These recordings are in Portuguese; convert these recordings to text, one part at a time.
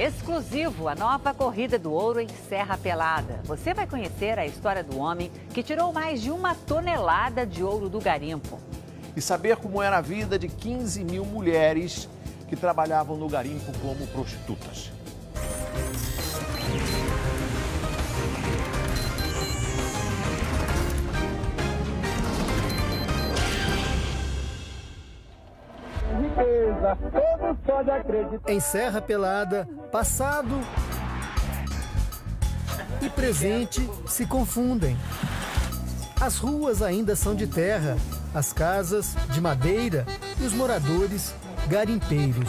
Exclusivo, a nova corrida do ouro em Serra Pelada. Você vai conhecer a história do homem que tirou mais de 1 tonelada de ouro do garimpo. E saber como era a vida de 15 mil mulheres que trabalhavam no garimpo como prostitutas. Em Serra Pelada, passado e presente se confundem. As ruas ainda são de terra, as casas de madeira e os moradores garimpeiros.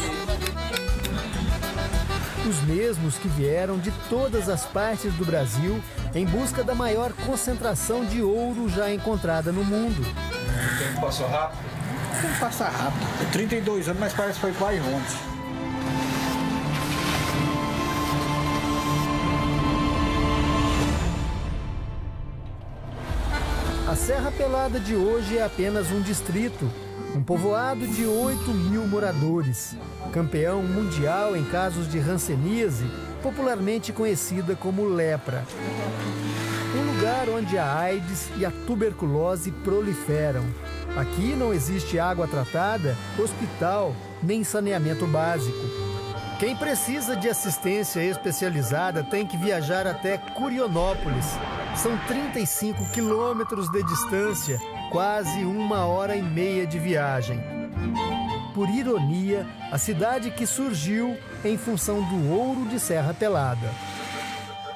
Os mesmos que vieram de todas as partes do Brasil em busca da maior concentração de ouro já encontrada no mundo. O tempo passou rápido? O tempo passa rápido. 32 anos, mas parece que foi quase ontem. A Serra Pelada de hoje é apenas um distrito, um povoado de 8 mil moradores, campeão mundial em casos de hanseníase, popularmente conhecida como lepra. Um lugar onde a AIDS e a tuberculose proliferam. Aqui não existe água tratada, hospital, nem saneamento básico. Quem precisa de assistência especializada tem que viajar até Curionópolis. São 35 quilômetros de distância, quase 1h30 de viagem. Por ironia, a cidade que surgiu em função do ouro de Serra Pelada.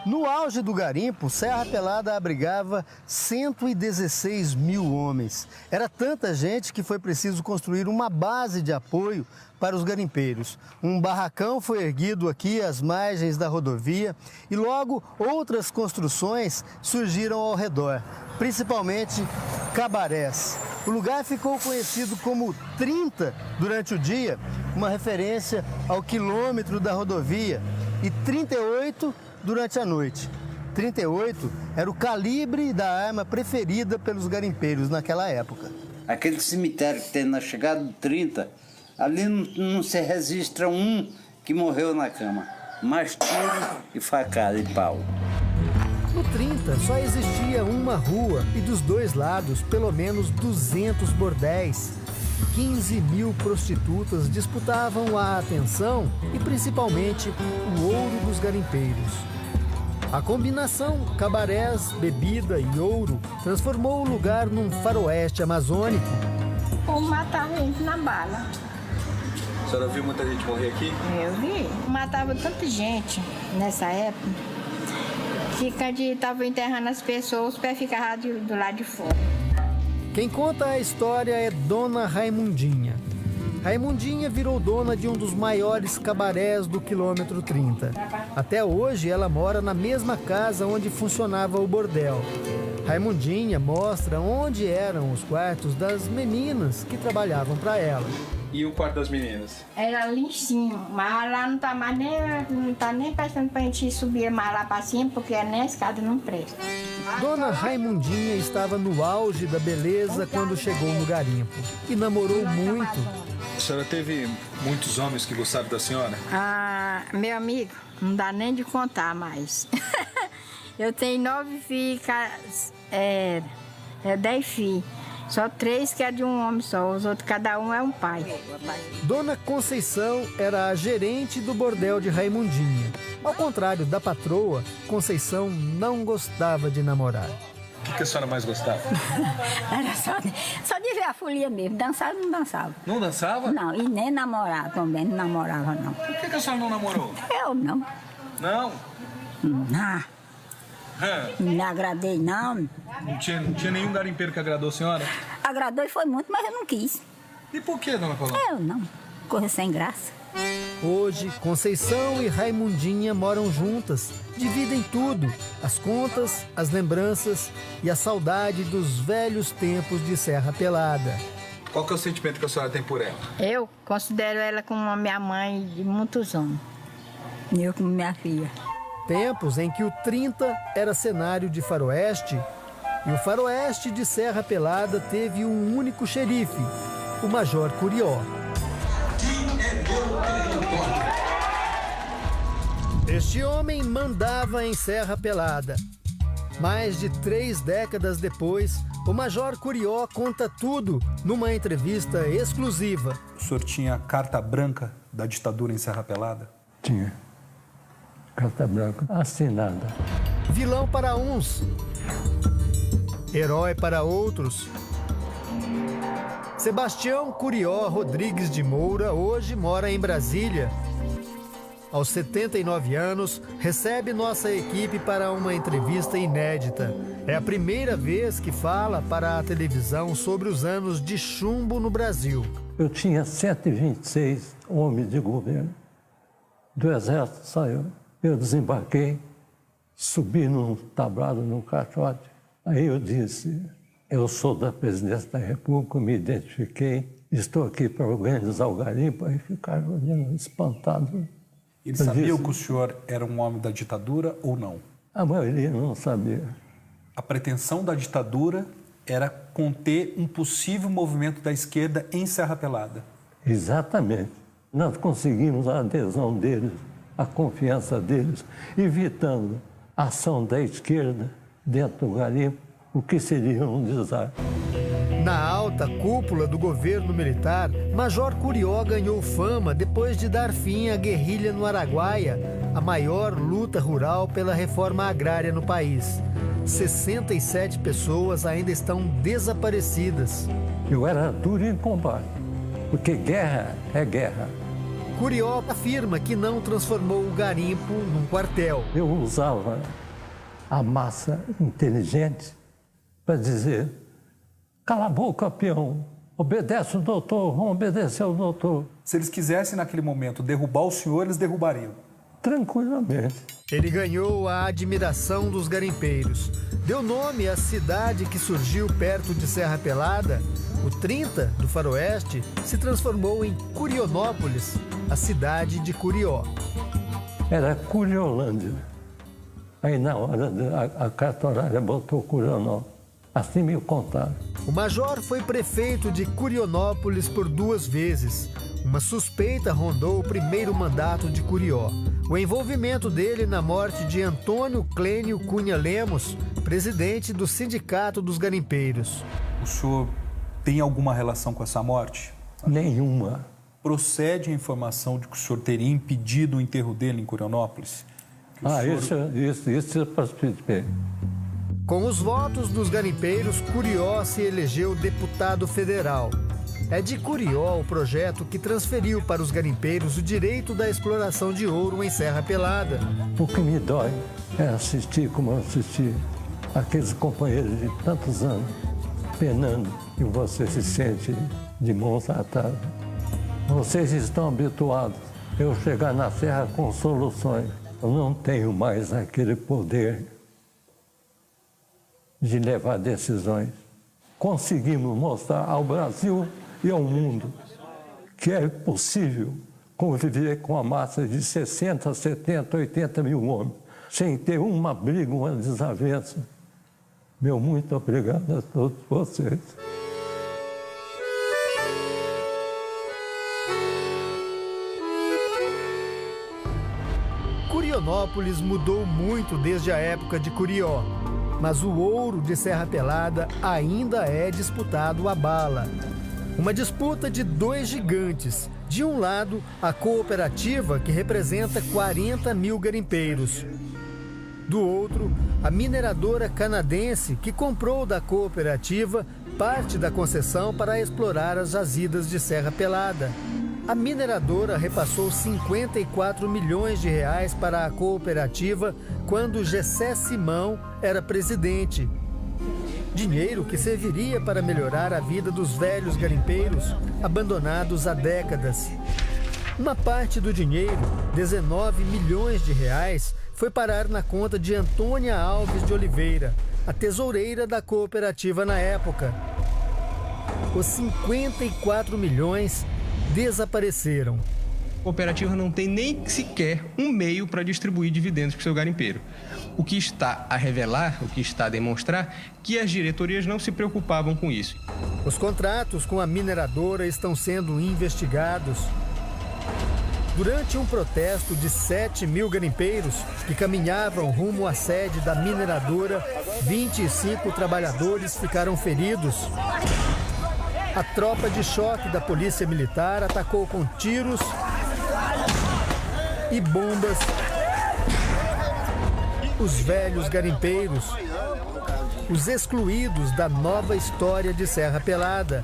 No auge do garimpo, Serra Pelada abrigava 116 mil homens. Era tanta gente que foi preciso construir uma base de apoio para os garimpeiros. Um barracão foi erguido aqui às margens da rodovia e logo outras construções surgiram ao redor, principalmente cabarés. O lugar ficou conhecido como 30 durante o dia, uma referência ao quilômetro da rodovia, e 38 durante a noite. 38 era o calibre da arma preferida pelos garimpeiros naquela época. Aquele cemitério que tem na chegada do 30, ali não se registra um que morreu na cama. Mais tiro e facada e pau. No 30 só existia uma rua e dos dois lados pelo menos 200 bordéis. 15 mil prostitutas disputavam a atenção e principalmente o ouro dos garimpeiros. A combinação cabarés, bebida e ouro transformou o lugar num faroeste amazônico. Ou matava gente na bala. A senhora viu muita gente morrer aqui? Eu vi. Matava tanta gente nessa época que quando estava enterrando as pessoas, os pés ficavam do lado de fora. Quem conta a história é Dona Raimundinha. Raimundinha virou dona de um dos maiores cabarés do quilômetro 30. Até hoje ela mora na mesma casa onde funcionava o bordel. Raimundinha mostra onde eram os quartos das meninas que trabalhavam para ela. E o quarto das meninas? Era ali em cima, mas lá não tá nem prestando pra gente subir mais lá pra cima, porque nem a escada não presta. Dona Raimundinha estava no auge da beleza quando chegou no garimpo e namorou muito. A senhora teve muitos homens que gostaram da senhora? Ah, meu amigo, não dá nem de contar mais. Eu tenho 9 filhos, 10 filhos. Só 3 que é de um homem só, os outros cada um é um pai. Dona Conceição era a gerente do bordel de Raimundinha. Ao contrário da patroa, Conceição não gostava de namorar. O que a senhora mais gostava? Era só de ver a folia mesmo. Dançar, não dançava. Não dançava? Não, e nem namorar também, não namorava não. Por que a senhora não namorou? Eu não. Não? Não. Não me agradei, não. Não tinha nenhum garimpeiro que agradou a senhora? Agradou e foi muito, mas eu não quis. E por que, dona Colomba? Eu não. Coisa sem graça. Hoje, Conceição e Raimundinha moram juntas, dividem tudo, as contas, as lembranças e a saudade dos velhos tempos de Serra Pelada. Qual que é o sentimento que a senhora tem por ela? Eu considero ela como a minha mãe de muitos anos. E eu como minha filha. Tempos em que o 30 era cenário de faroeste e o faroeste de Serra Pelada teve um único xerife, o Major Curió. Este homem mandava em Serra Pelada. Mais de 3 décadas depois, o Major Curió conta tudo numa entrevista exclusiva. O senhor tinha carta branca da ditadura em Serra Pelada? Tinha. Carta branca assinada. Vilão para uns, herói para outros. Sebastião Curió Rodrigues de Moura hoje mora em Brasília. Aos 79 anos, recebe nossa equipe para uma entrevista inédita. É a primeira vez que fala para a televisão sobre os anos de chumbo no Brasil. Eu tinha 126 homens de governo. Do Exército saiu. Eu desembarquei, subi num tablado, num caixote. Aí eu disse, eu sou da Presidência da República, me identifiquei, estou aqui para organizar o garimpo. Aí ficaram olhando espantados. Eles sabiam que o senhor era um homem da ditadura ou não? A maioria não sabia. A pretensão da ditadura era conter um possível movimento da esquerda em Serra Pelada. Exatamente. Nós conseguimos a adesão deles, a confiança deles, evitando a ação da esquerda dentro do garimpo, o que seria um desastre. Na alta cúpula do governo militar, Major Curió ganhou fama depois de dar fim à guerrilha no Araguaia, a maior luta rural pela reforma agrária no país. 67 pessoas ainda estão desaparecidas. Eu era duro em combate, porque guerra é guerra. Curió afirma que não transformou o garimpo num quartel. Eu usava a massa inteligente para dizer: cala a boca, peão, obedece o doutor, vamos obedecer ao doutor. Se eles quisessem, naquele momento, derrubar o senhor, eles derrubariam? Tranquilamente. Ele ganhou a admiração dos garimpeiros. Deu nome à cidade que surgiu perto de Serra Pelada. O 30 do Faroeste se transformou em Curionópolis, a cidade de Curió. Era Curiolândia. Aí na hora a cartorária botou Curionópolis. Assim me contaram. O major foi prefeito de Curionópolis por 2 vezes. Uma suspeita rondou o primeiro mandato de Curió. O envolvimento dele na morte de Antônio Clênio Cunha Lemos, presidente do Sindicato dos Garimpeiros. O senhor tem alguma relação com essa morte? Nenhuma. Procede a informação de que o senhor teria impedido o enterro dele em Curionópolis? Isso eu participei. Com os votos dos garimpeiros, Curió se elegeu deputado federal. É de Curió o projeto que transferiu para os garimpeiros o direito da exploração de ouro em Serra Pelada. O que me dói é assistir como eu assisti aqueles companheiros de tantos anos penando e você se sente de mãos atadas. Vocês estão habituados a eu chegar na serra com soluções. Eu não tenho mais aquele poder de levar decisões. Conseguimos mostrar ao Brasil e ao mundo que é possível conviver com a massa de 60, 70, 80 mil homens, sem ter uma briga, uma desavença. Meu muito obrigado a todos vocês. Curionópolis mudou muito desde a época de Curió, mas o ouro de Serra Pelada ainda é disputado a bala. Uma disputa de 2 gigantes. De um lado, a cooperativa, que representa 40 mil garimpeiros. Do outro, a mineradora canadense, que comprou da cooperativa parte da concessão para explorar as jazidas de Serra Pelada. A mineradora repassou 54 milhões de reais para a cooperativa quando Gessé Simão era presidente. Dinheiro que serviria para melhorar a vida dos velhos garimpeiros abandonados há décadas. Uma parte do dinheiro, 19 milhões de reais, foi parar na conta de Antônia Alves de Oliveira, a tesoureira da cooperativa na época. Os 54 milhões desapareceram. A cooperativa não tem nem sequer um meio para distribuir dividendos para o seu garimpeiro. O que está a revelar, o que está a demonstrar, que as diretorias não se preocupavam com isso. Os contratos com a mineradora estão sendo investigados. Durante um protesto de 7 mil garimpeiros que caminhavam rumo à sede da mineradora, 25 trabalhadores ficaram feridos. A tropa de choque da Polícia Militar atacou com tiros e bombas os velhos garimpeiros, os excluídos da nova história de Serra Pelada.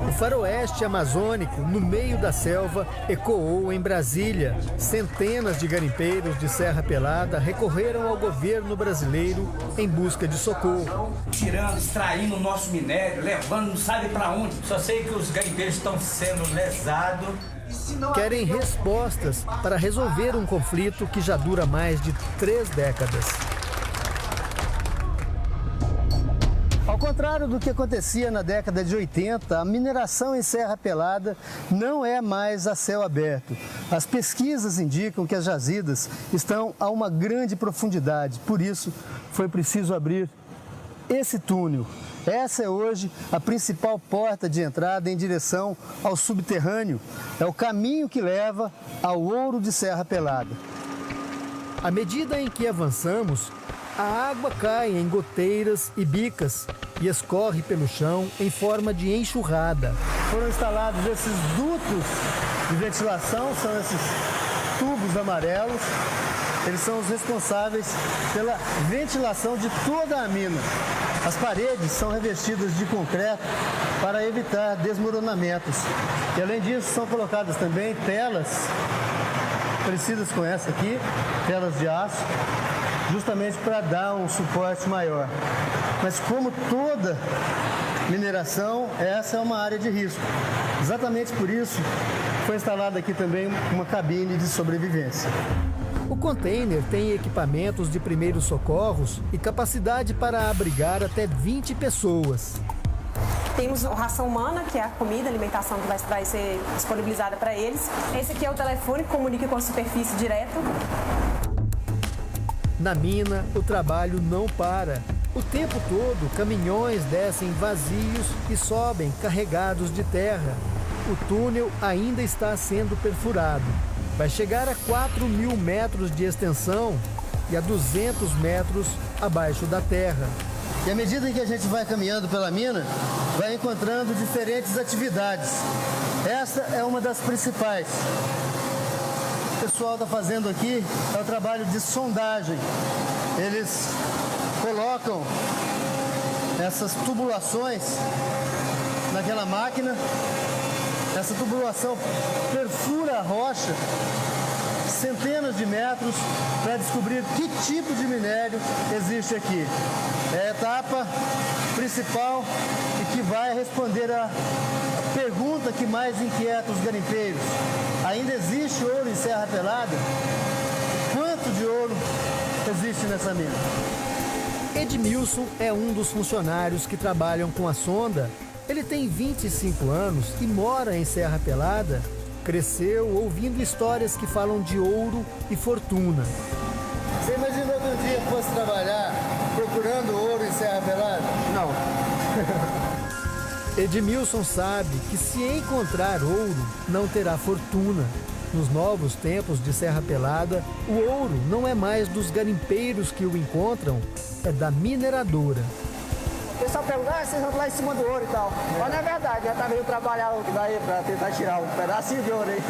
O faroeste amazônico, no meio da selva, ecoou em Brasília. Centenas de garimpeiros de Serra Pelada recorreram ao governo brasileiro em busca de socorro. Tirando, extraindo o nosso minério, levando não sabe para onde. Só sei que os garimpeiros estão sendo lesados. Querem respostas para resolver um conflito que já dura mais de 3 décadas. Ao contrário do que acontecia na década de 80, a mineração em Serra Pelada não é mais a céu aberto. As pesquisas indicam que as jazidas estão a uma grande profundidade, por isso foi preciso abrir esse túnel. Essa é hoje a principal porta de entrada em direção ao subterrâneo. É o caminho que leva ao ouro de Serra Pelada. À medida em que avançamos, a água cai em goteiras e bicas e escorre pelo chão em forma de enxurrada. Foram instalados esses dutos de ventilação, são esses tubos amarelos. Eles são os responsáveis pela ventilação de toda a mina. As paredes são revestidas de concreto para evitar desmoronamentos. E além disso, são colocadas também telas parecidas com essa aqui, telas de aço, justamente para dar um suporte maior. Mas como toda mineração, essa é uma área de risco. Exatamente por isso, foi instalada aqui também uma cabine de sobrevivência. O container tem equipamentos de primeiros socorros e capacidade para abrigar até 20 pessoas. Temos a ração humana, que é a comida, a alimentação que vai ser disponibilizada para eles. Esse aqui é o telefone que comunica com a superfície direto. Na mina, o trabalho não para. O tempo todo, caminhões descem vazios e sobem carregados de terra. O túnel ainda está sendo perfurado. Vai chegar a 4.000 metros de extensão e a 200 metros abaixo da terra. E à medida que a gente vai caminhando pela mina, vai encontrando diferentes atividades. Essa é uma das principais. O pessoal está fazendo aqui é o trabalho de sondagem. Eles colocam essas tubulações naquela máquina. Essa tubulação perfura a rocha centenas de metros para descobrir que tipo de minério existe aqui. É a etapa principal e que vai responder a pergunta que mais inquieta os garimpeiros. Ainda existe ouro em Serra Pelada? Quanto de ouro existe nessa mina? Edmilson é um dos funcionários que trabalham com a sonda. Ele tem 25 anos e mora em Serra Pelada. Cresceu ouvindo histórias que falam de ouro e fortuna. Você imaginou que um dia fosse trabalhar procurando ouro em Serra Pelada? Não. Edmilson sabe que se encontrar ouro, não terá fortuna. Nos novos tempos de Serra Pelada, o ouro não é mais dos garimpeiros que o encontram, é da mineradora. O pessoal pergunta, vocês vão lá em cima do ouro e tal. Mas não é verdade, já tá vindo trabalhar daí para tentar tirar um pedacinho de ouro aí.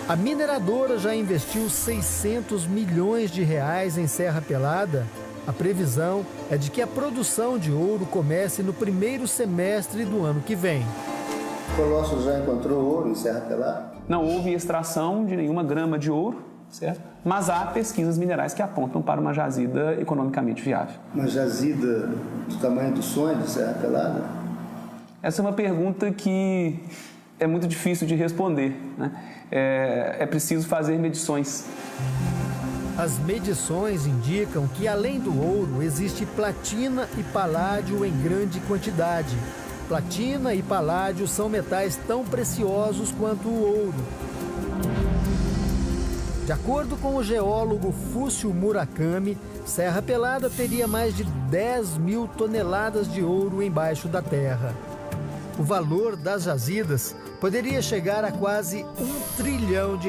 A mineradora já investiu 600 milhões de reais em Serra Pelada. A previsão é de que a produção de ouro comece no primeiro semestre do ano que vem. O Colossus já encontrou ouro em Serra Pelada? Não houve extração de nenhuma grama de ouro, certo? Mas há pesquisas minerais que apontam para uma jazida economicamente viável. Uma jazida do tamanho do sonho de Serra Pelada? Essa é uma pergunta que é muito difícil de responder, né? É preciso fazer medições. As medições indicam que, além do ouro, existe platina e paládio em grande quantidade. Platina e paládio são metais tão preciosos quanto o ouro. De acordo com o geólogo Fúcio Murakami, Serra Pelada teria mais de 10 mil toneladas de ouro embaixo da terra. O valor das jazidas poderia chegar a quase R$ 1 trilhão.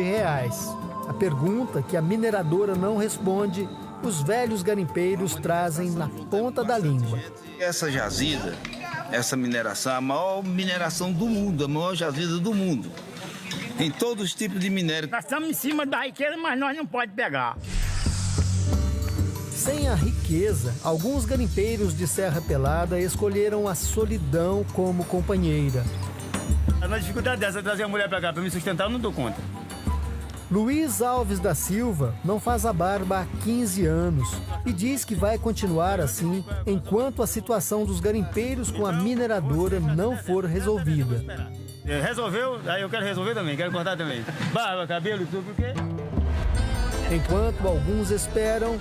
A pergunta que a mineradora não responde, os velhos garimpeiros trazem na ponta da língua. Essa jazida, essa mineração, é a maior mineração do mundo, a maior jazida do mundo. Tem todos os tipos de minério. Nós estamos em cima da riqueza, mas nós não podemos pegar. Sem a riqueza, alguns garimpeiros de Serra Pelada escolheram a solidão como companheira. Na dificuldade dessa, trazer a mulher para cá para me sustentar, eu não dou conta. Luiz Alves da Silva não faz a barba há 15 anos e diz que vai continuar assim enquanto a situação dos garimpeiros com a mineradora não for resolvida. Resolveu, aí eu quero resolver também, quero cortar também. Barba, cabelo e tudo, porque... Enquanto alguns esperam,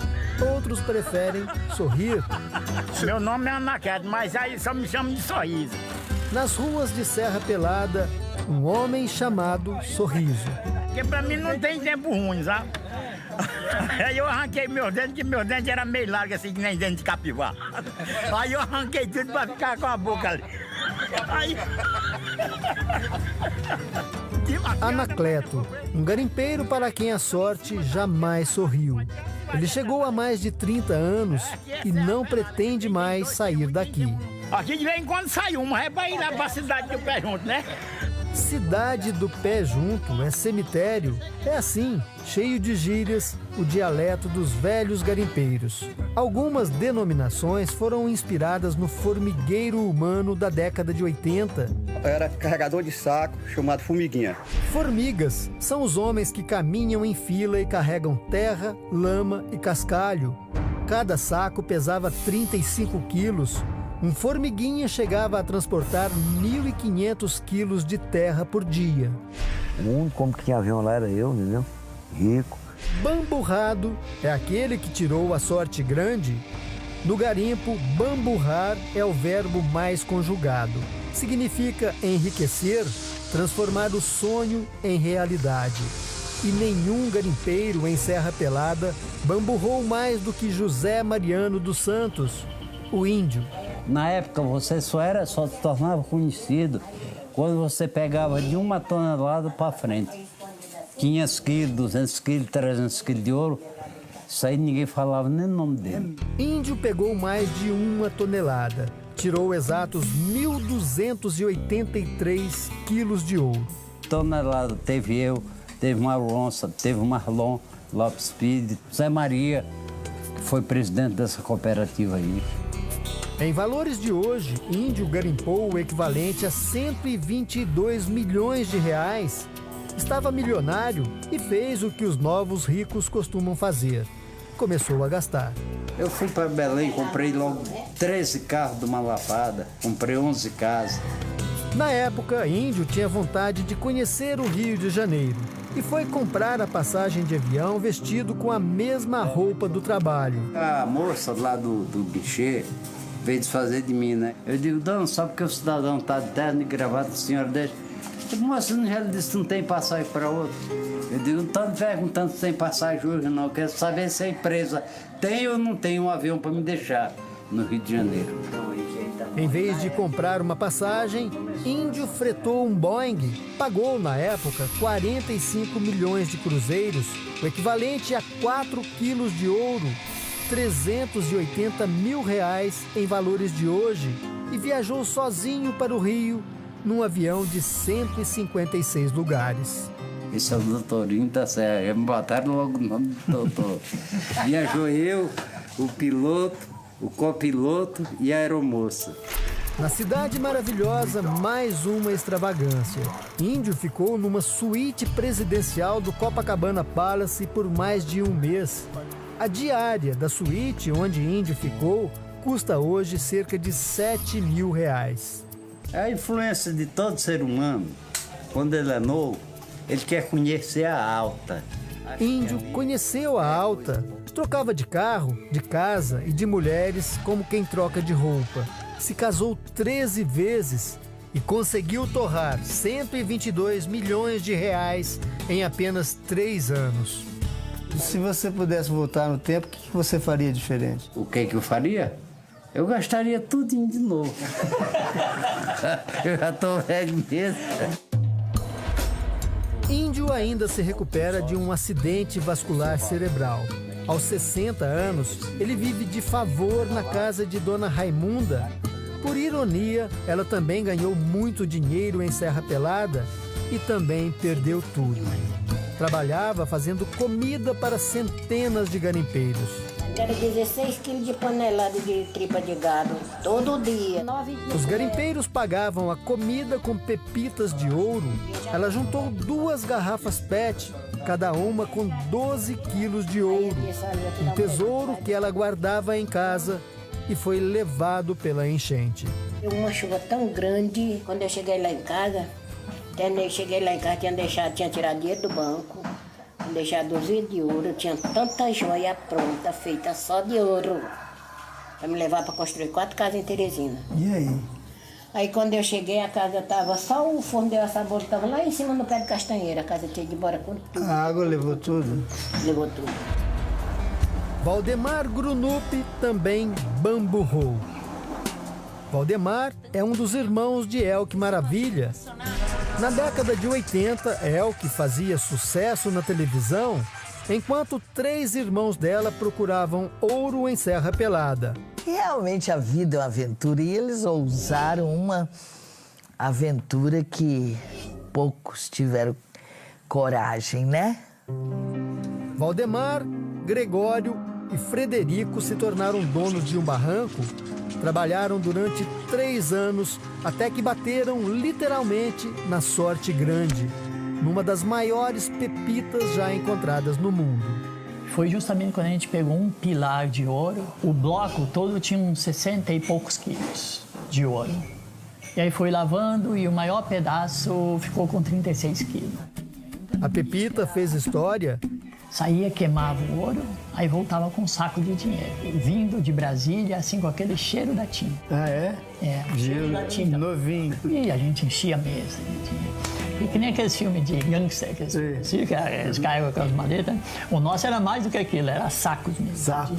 outros preferem sorrir. Meu nome é Anaquete, mas aí só me chamam de Sorriso. Nas ruas de Serra Pelada, um homem chamado Sorriso. Porque pra mim não tem tempo ruim, sabe? Aí eu arranquei meus dentes, que meus dentes eram meio largos, assim, que nem dente de capivara. Aí eu arranquei tudo pra ficar com a boca ali. Aí... Anacleto, um garimpeiro para quem a sorte jamais sorriu. Ele chegou há mais de 30 anos e não pretende mais sair daqui. Aqui de vez em quando sai uma, é pra ir lá pra cidade do Pé Junto, né? Cidade do Pé Junto é cemitério, é assim, cheio de gírias, o dialeto dos velhos garimpeiros. Algumas denominações foram inspiradas no formigueiro humano da década de 80. Era carregador de saco, chamado formiguinha. Formigas são os homens que caminham em fila e carregam terra, lama e cascalho. Cada saco pesava 35 quilos. Um formiguinha chegava a transportar 1.500 quilos de terra por dia. O único homem que tinha avião lá era eu, entendeu? Rico. Bamburrado é aquele que tirou a sorte grande? No garimpo, bamburrar é o verbo mais conjugado. Significa enriquecer, transformar o sonho em realidade. E nenhum garimpeiro em Serra Pelada bamburrou mais do que José Mariano dos Santos, o índio. Na época você só se tornava conhecido quando você pegava de 1 tonelada para frente. 500 quilos, 200 quilos, 300 quilos de ouro, isso aí ninguém falava nem o nome dele. Índio pegou mais de 1 tonelada, tirou exatos 1.283 quilos de ouro. Tonelada teve eu, teve Marlonça, teve Marlon, Lopes Pires, Zé Maria, que foi presidente dessa cooperativa aí. Em valores de hoje, Índio garimpou o equivalente a 122 milhões de reais. Estava milionário e fez o que os novos ricos costumam fazer. Começou a gastar. Eu fui para Belém, comprei logo 13 carros de uma lapada, comprei 11 casas. Na época, Índio tinha vontade de conhecer o Rio de Janeiro e foi comprar a passagem de avião vestido com a mesma roupa do trabalho. A moça lá do guichê veio desfazer de mim, né? Eu digo, dona, só porque o cidadão está de terno e gravata, a senhora deixa. Moça, não já disse que não tem passagem para outro? Eu digo, não estou me perguntando se tem passagem hoje, não. Eu quero saber se a empresa tem ou não tem um avião para me deixar no Rio de Janeiro. Em vez de comprar uma passagem, Índio fretou um Boeing. Pagou, na época, 45 milhões de cruzeiros, o equivalente a 4 quilos de ouro, 380 mil reais em valores de hoje, e viajou sozinho para o Rio num avião de 156 lugares. Esse é o doutorinho da Serra, me botaram logo o nome do doutor. Viajou eu, o piloto, o copiloto e a aeromoça. Na Cidade Maravilhosa, mais uma extravagância. Índio ficou numa suíte presidencial do Copacabana Palace por mais de um mês. A diária da suíte onde Índio ficou custa hoje cerca de 7 mil reais. A influência de todo ser humano, quando ele é novo, ele quer conhecer a alta. Índio conheceu a alta, trocava de carro, de casa e de mulheres como quem troca de roupa. Se casou 13 vezes e conseguiu torrar 122 milhões de reais em apenas 3 anos. Se você pudesse voltar no tempo, o que você faria diferente? O que eu faria? Eu gastaria tudinho de novo. Eu já tô velho mesmo. Índio ainda se recupera de um acidente vascular cerebral. Aos 60 anos, ele vive de favor na casa de Dona Raimunda. Por ironia, ela também ganhou muito dinheiro em Serra Pelada e também perdeu tudo. Trabalhava fazendo comida para centenas de garimpeiros. Era 16 quilos de panelada de tripa de gado, todo dia. Os garimpeiros pagavam a comida com pepitas de ouro. Ela juntou 2 garrafas PET, cada uma com 12 quilos de ouro. Um tesouro que ela guardava em casa e foi levado pela enchente. Uma chuva tão grande, quando eu cheguei lá em casa, tinha tirado dinheiro do banco, tinha deixado 2 de ouro, tinha tanta joia pronta, feita só de ouro, para me levar para construir 4 casas em Teresina. E aí? Aí quando eu cheguei, a casa estava só o forno de sabor, estava lá em cima no pé de castanheira, a casa tinha de embora com tudo. A água levou tudo? Levou tudo. Valdemar Grunup também bamburrou. Valdemar é um dos irmãos de Elke Maravilha. Na década de 80, Elke fazia sucesso na televisão, enquanto 3 irmãos dela procuravam ouro em Serra Pelada. Realmente a vida é uma aventura e eles ousaram uma aventura que poucos tiveram coragem, né? Valdemar, Gregório e Frederico se tornaram donos de um barranco. Trabalharam durante 3 anos até que bateram literalmente na sorte grande, numa das maiores pepitas já encontradas no mundo. Foi justamente quando a gente pegou um pilar de ouro. O bloco todo tinha uns 60 e poucos quilos de ouro. E aí foi lavando e o maior pedaço ficou com 36 quilos. A pepita fez história. Saía, queimava o ouro, aí voltava com um saco de dinheiro. Vindo de Brasília, assim, com aquele cheiro da tinta. Ah, é? É, cheiro da tinta. Novinho. E a gente enchia a mesa. E que nem aqueles filmes de gangster, que eles carregam aquelas maletas. O nosso era mais do que aquilo, era sacos mesmo. Saco.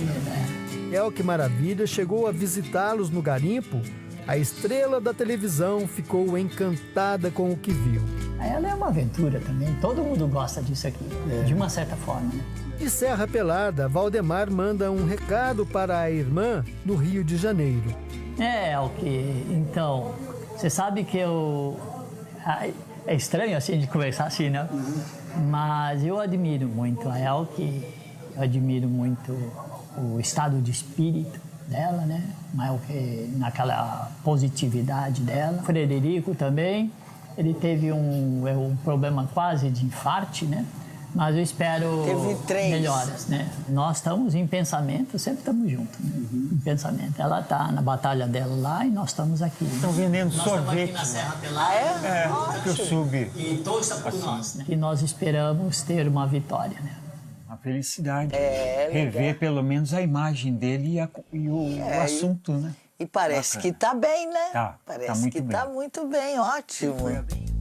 Elke Maravilha chegou a visitá-los no garimpo. A estrela da televisão ficou encantada com o que viu. Ela é uma aventura também, todo mundo gosta disso aqui, de uma certa forma, né? De Serra Pelada, Valdemar manda um recado para a irmã no Rio de Janeiro. Elke, então, você sabe que é estranho assim de conversar assim, né? Mas eu admiro muito a Elke, eu admiro muito o estado de espírito dela, né? Maior que naquela positividade dela. Frederico também, ele teve um problema quase de infarte, né? Mas eu espero melhoras, né? Nós estamos em pensamento, sempre estamos juntos, né? Em pensamento. Ela está na batalha dela lá e nós estamos aqui. Estão vendendo sorvete. Nós estamos aqui na Serra Pelada. É, que eu subi. E torça por nós, né? E nós esperamos ter uma vitória, né? A felicidade. Rever pelo menos a imagem dele e o assunto, né? E parece que tá bem, né? Parece que tá muito bem, ótimo.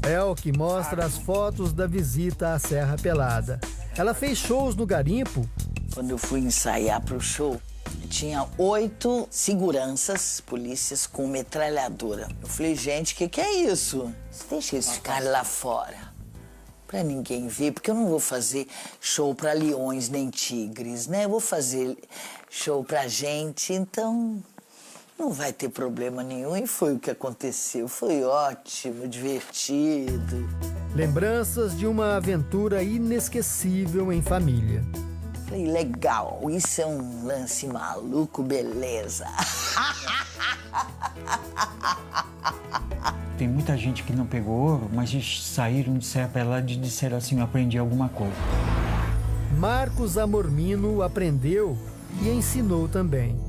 Elke mostra as fotos da visita à Serra Pelada. Ela fez shows no garimpo. Quando eu fui ensaiar pro show, tinha 8 seguranças, polícias com metralhadora. Eu falei, gente, o que é isso? Deixa eles ficarem lá fora. Pra ninguém ver, porque eu não vou fazer show pra leões nem tigres, né? Eu vou fazer show pra gente, então não vai ter problema nenhum. E foi o que aconteceu. Foi ótimo, divertido. Lembranças de uma aventura inesquecível em família. Falei, legal, isso é um lance maluco, beleza. Tem muita gente que não pegou ouro, mas saíram de Serra Pelada e disseram assim, eu aprendi alguma coisa. Marcos Amormino aprendeu e ensinou também.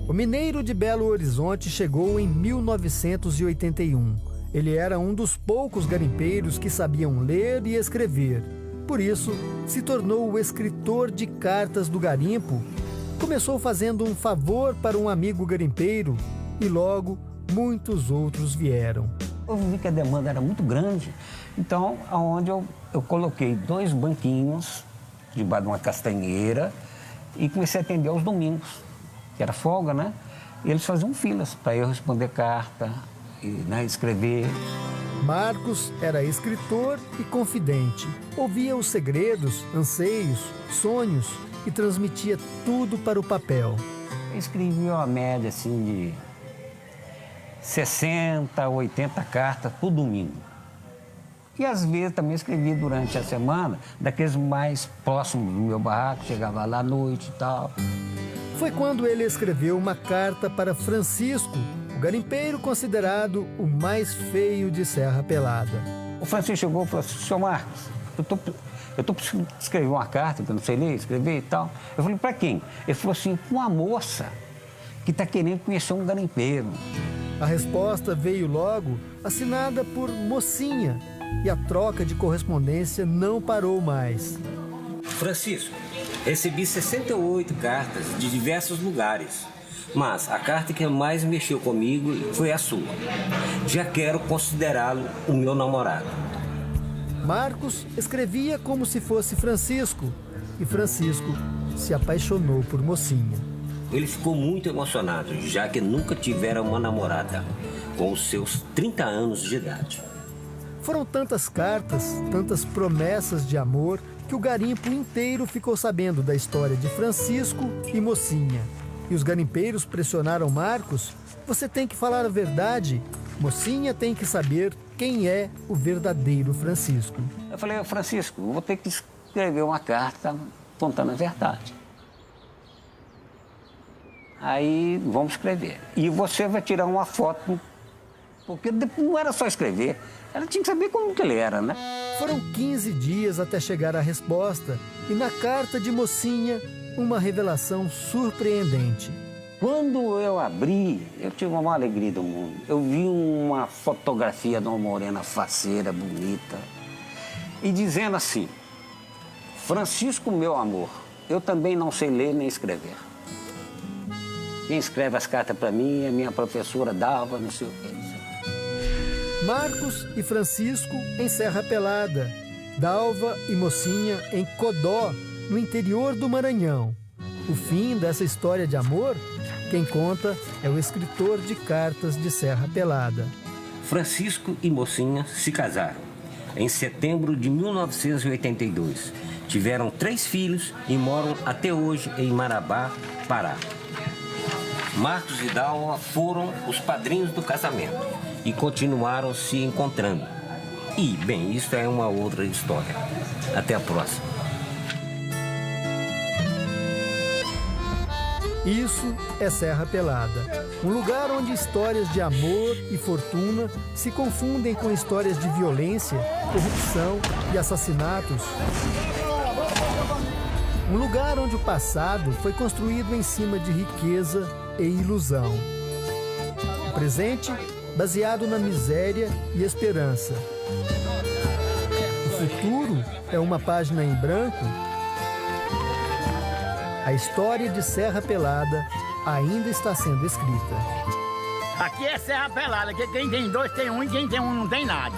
O mineiro de Belo Horizonte chegou em 1981. Ele era um dos poucos garimpeiros que sabiam ler e escrever. Por isso, se tornou o escritor de cartas do garimpo. Começou fazendo um favor para um amigo garimpeiro e logo muitos outros vieram. Eu vi que a demanda era muito grande, então aonde eu coloquei 2 banquinhos debaixo de uma castanheira e comecei a atender aos domingos, que era folga, né? E eles faziam filas para eu responder carta e escrever. Marcos era escritor e confidente. Ouvia os segredos, anseios, sonhos e transmitia tudo para o papel. Eu escrevi uma média assim de 60, 80 cartas por domingo. E às vezes também escrevi durante a semana, daqueles mais próximos do meu barraco, chegava lá à noite e tal. Foi quando ele escreveu uma carta para Francisco, o garimpeiro considerado o mais feio de Serra Pelada. O Francisco chegou e falou assim: "Seu Marcos, eu tô precisando escrever uma carta, que eu não sei ler, escrever e tal." Eu falei: "Para quem?" Ele falou assim: "Uma moça que está querendo conhecer um garimpeiro." A resposta veio logo, assinada por Mocinha, e a troca de correspondência não parou mais. Francisco, recebi 68 cartas de diversos lugares, mas a carta que mais mexeu comigo foi a sua. Já quero considerá-lo o meu namorado. Marcos escrevia como se fosse Francisco, e Francisco se apaixonou por Mocinha. Ele ficou muito emocionado, já que nunca tivera uma namorada, com os seus 30 anos de idade. Foram tantas cartas, tantas promessas de amor, que o garimpo inteiro ficou sabendo da história de Francisco e Mocinha. E os garimpeiros pressionaram Marcos: "Você tem que falar a verdade. Mocinha tem que saber quem é o verdadeiro Francisco." Eu falei: "Francisco, eu vou ter que escrever uma carta contando a verdade. Aí vamos escrever. E você vai tirar uma foto, porque não era só escrever, ela tinha que saber como que ele era, né?" Foram 15 dias até chegar a resposta, e na carta de Mocinha, uma revelação surpreendente. Quando eu abri, eu tive uma alegria do mundo. Eu vi uma fotografia de uma morena faceira, bonita, e dizendo assim: "Francisco, meu amor, eu também não sei ler nem escrever. Quem escreve as cartas para mim é minha professora Dalva, não sei o quê." Marcos e Francisco em Serra Pelada, Dalva e Mocinha em Codó, no interior do Maranhão. O fim dessa história de amor, quem conta é o escritor de cartas de Serra Pelada. Francisco e Mocinha se casaram em setembro de 1982. Tiveram 3 filhos e moram até hoje em Marabá, Pará. Marcos e Dalva foram os padrinhos do casamento e continuaram se encontrando. E, bem, isso é uma outra história. Até a próxima. Isso é Serra Pelada, um lugar onde histórias de amor e fortuna se confundem com histórias de violência, corrupção e assassinatos. Um lugar onde o passado foi construído em cima de riqueza e ilusão. O presente baseado na miséria e esperança. O futuro é uma página em branco. A história de Serra Pelada ainda está sendo escrita. Aqui é Serra Pelada, que quem tem 2 tem 1 e quem tem 1 não tem nada.